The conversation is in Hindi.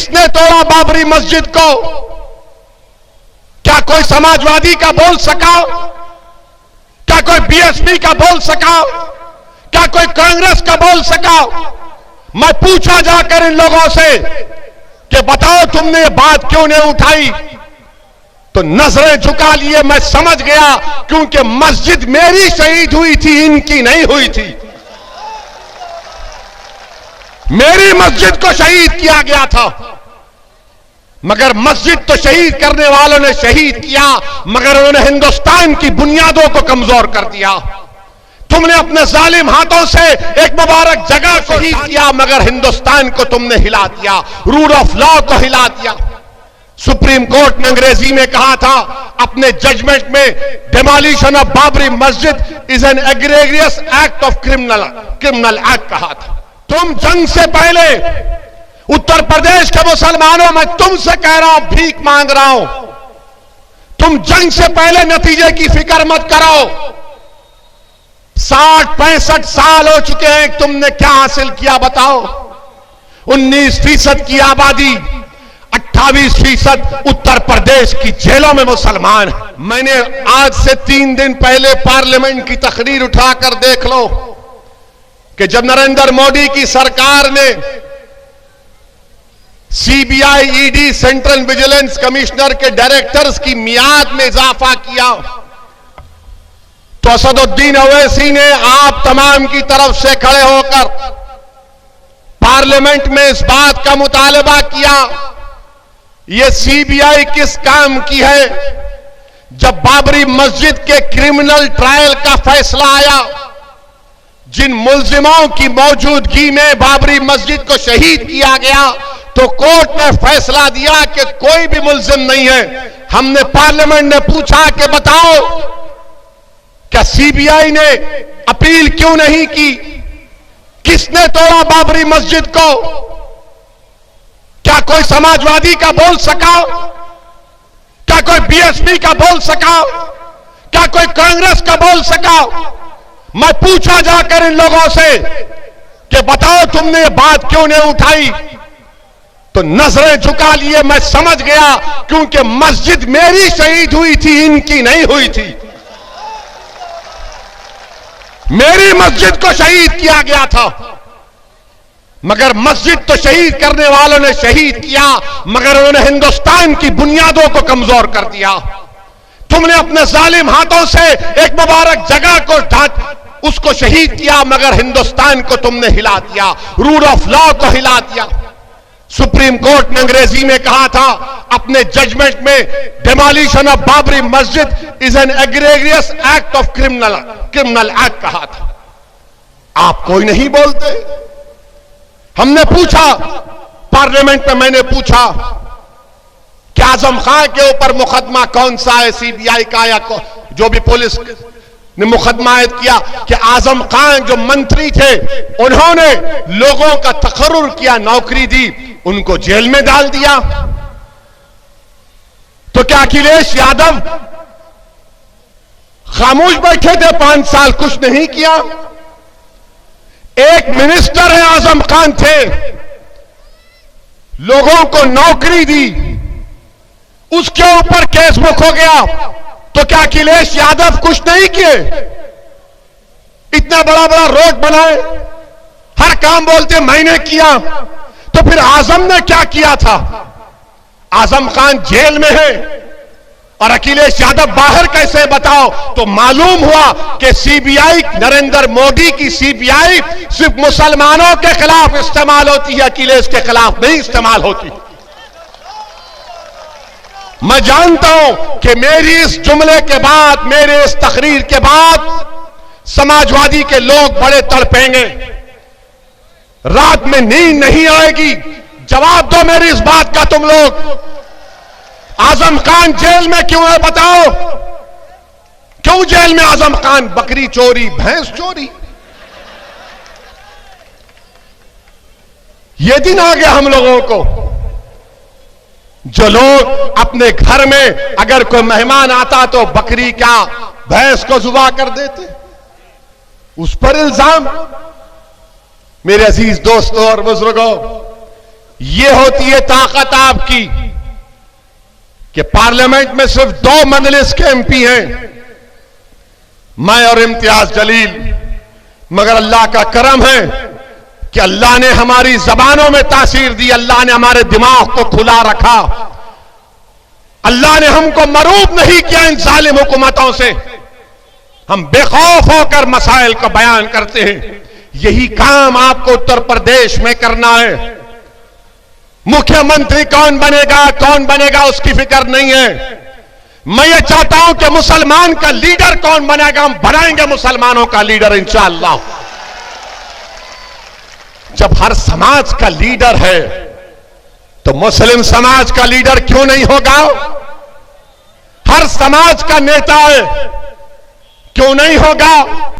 किसने तोड़ा बाबरी मस्जिद को? क्या कोई समाजवादी का बोल सका? क्या कोई बीएसपी का बोल सका? क्या कोई कांग्रेस का बोल सका? मैं पूछा जाकर इन लोगों से कि बताओ तुमने ये बात क्यों नहीं उठाई, तो नजरें झुका लिए। मैं समझ गया क्योंकि मस्जिद मेरी शहीद हुई थी, इनकी नहीं हुई थी। मेरी मस्जिद को शहीद किया गया था, मगर मस्जिद तो शहीद करने वालों ने शहीद किया, मगर उन्होंने हिंदुस्तान की बुनियादों को कमजोर कर दिया। तुमने अपने जालिम हाथों से एक मुबारक जगह को शहीद किया, मगर हिंदुस्तान को तुमने हिला दिया, रूल ऑफ लॉ को हिला दिया। सुप्रीम कोर्ट ने अंग्रेजी में कहा था अपने जजमेंट में, demolition of Babri Masjid is an egregious act of criminal act कहा था। तुम जंग से पहले उत्तर प्रदेश के मुसलमानों, मैं तुमसे कह रहा हूं, भीख मांग रहा हूं, तुम जंग से पहले नतीजे की फिक्र मत करो। 60-65 साल हो चुके हैं, तुमने क्या हासिल किया बताओ? 19% की आबादी, 28% उत्तर प्रदेश की जेलों में मुसलमान हैं। मैंने आज से 3 दिन पहले पार्लियामेंट की तकरीर उठाकर देख लो कि जब नरेंद्र मोदी की सरकार ने CBI, ED, central vigilance commissioner के डायरेक्टर्स की मियाद में इजाफा किया, तो असदुद्दीन ओवैसी ने आप तमाम की तरफ से खड़े होकर पार्लियामेंट में इस बात का मुतालबा किया, यह सीबीआई किस काम की है? जब बाबरी मस्जिद के क्रिमिनल ट्रायल का फैसला आया, जिन मुल्जिमों की मौजूदगी में बाबरी मस्जिद को शहीद किया गया, तो कोर्ट ने फैसला दिया कि कोई भी मुल्जिम नहीं है। हमने पार्लियामेंट ने पूछा कि बताओ क्या सीबीआई ने अपील क्यों नहीं की? किसने तोड़ा बाबरी मस्जिद को? क्या कोई समाजवादी का बोल सका? क्या कोई बीएसपी का बोल सका? क्या कोई कांग्रेस का बोल सका? मैं पूछा जाकर इन लोगों से कि बताओ तुमने ये बात क्यों नहीं उठाई, तो नजरें झुका लिए। मैं समझ गया क्योंकि मस्जिद मेरी शहीद हुई थी, इनकी नहीं हुई थी। मेरी मस्जिद को शहीद किया गया था, मगर मस्जिद तो शहीद करने वालों ने शहीद किया, मगर उन्होंने हिंदुस्तान की बुनियादों को कमजोर कर दिया। तुमने अपने जालिम हाथों से एक मुबारक जगह को उसको शहीद किया, मगर हिंदुस्तान को तुमने हिला दिया, रूल ऑफ लॉ को हिला दिया। सुप्रीम कोर्ट ने अंग्रेजी में कहा था अपने जजमेंट में, demolition of Babri Masjid is an egregious act of criminal act कहा था। आप कोई नहीं बोलते। हमने पूछा पार्लियामेंट में, मैंने पूछा कि आजम खान के ऊपर मुकदमा कौन सा है, सीबीआई का या जो भी पुलिस ने मुकदमा आयद किया, कि आजम खान जो मंत्री थे उन्होंने लोगों का तकर्रुर किया, नौकरी दी, उनको जेल में डाल दिया। तो क्या अखिलेश यादव खामोश बैठे थे 5 साल, कुछ नहीं किया? एक मिनिस्टर है आजम खान थे, लोगों को नौकरी दी, उसके ऊपर केस बुक हो गया, तो क्या अखिलेश यादव कुछ नहीं किए? इतना बड़ा बड़ा रोड बनाए, हर काम बोलते मैंने किया, तो फिर आजम ने क्या किया था? आजम खान जेल में है और अखिलेश यादव बाहर कैसे, बताओ? तो मालूम हुआ कि सीबीआई, नरेंद्र मोदी की सीबीआई सिर्फ मुसलमानों के खिलाफ इस्तेमाल होती है, अखिलेश के खिलाफ नहीं इस्तेमाल होती। मैं जानता हूं कि मेरी इस जुमले के बाद, मेरे इस तकरीर के बाद समाजवादी के लोग बड़े तड़पेंगे, रात में नींद नहीं आएगी। जवाब दो मेरी इस बात का तुम लोग। आजम खान जेल में क्यों है बताओ? क्यों जेल में आजम खान? बकरी चोरी, भैंस चोरी। ये दिन आ गया हम लोगों को, जो लोग अपने घर में अगर कोई मेहमान आता तो बकरी क्या भैंस को जुबा कर देते, उस पर इल्जाम। मेरे अजीज दोस्तों और बुजुर्गों, ये होती है ताकत आपकी कि पार्लियामेंट में सिर्फ 2 मजलिस के एमपी हैं, मैं और इम्तियाज जलील। मगर अल्लाह का करम है कि अल्लाह ने हमारी जबानों में तासीर दी, अल्लाह ने हमारे दिमाग को खुला रखा, अल्लाह ने हमको मरूब नहीं किया इन जालिम हुकूमतों से। हम बेखौफ होकर मसाइल को बयान करते हैं। यही काम आपको उत्तर प्रदेश में करना है। मुख्यमंत्री कौन बनेगा उसकी फिक्र नहीं है। मैं ये चाहता हूं कि मुसलमान का लीडर कौन बनेगा, हम बनाएंगे मुसलमानों का लीडर इंशाअल्लाह। जब हर समाज का लीडर है तो मुस्लिम समाज का लीडर क्यों नहीं होगा? हर समाज का नेता है, क्यों नहीं होगा?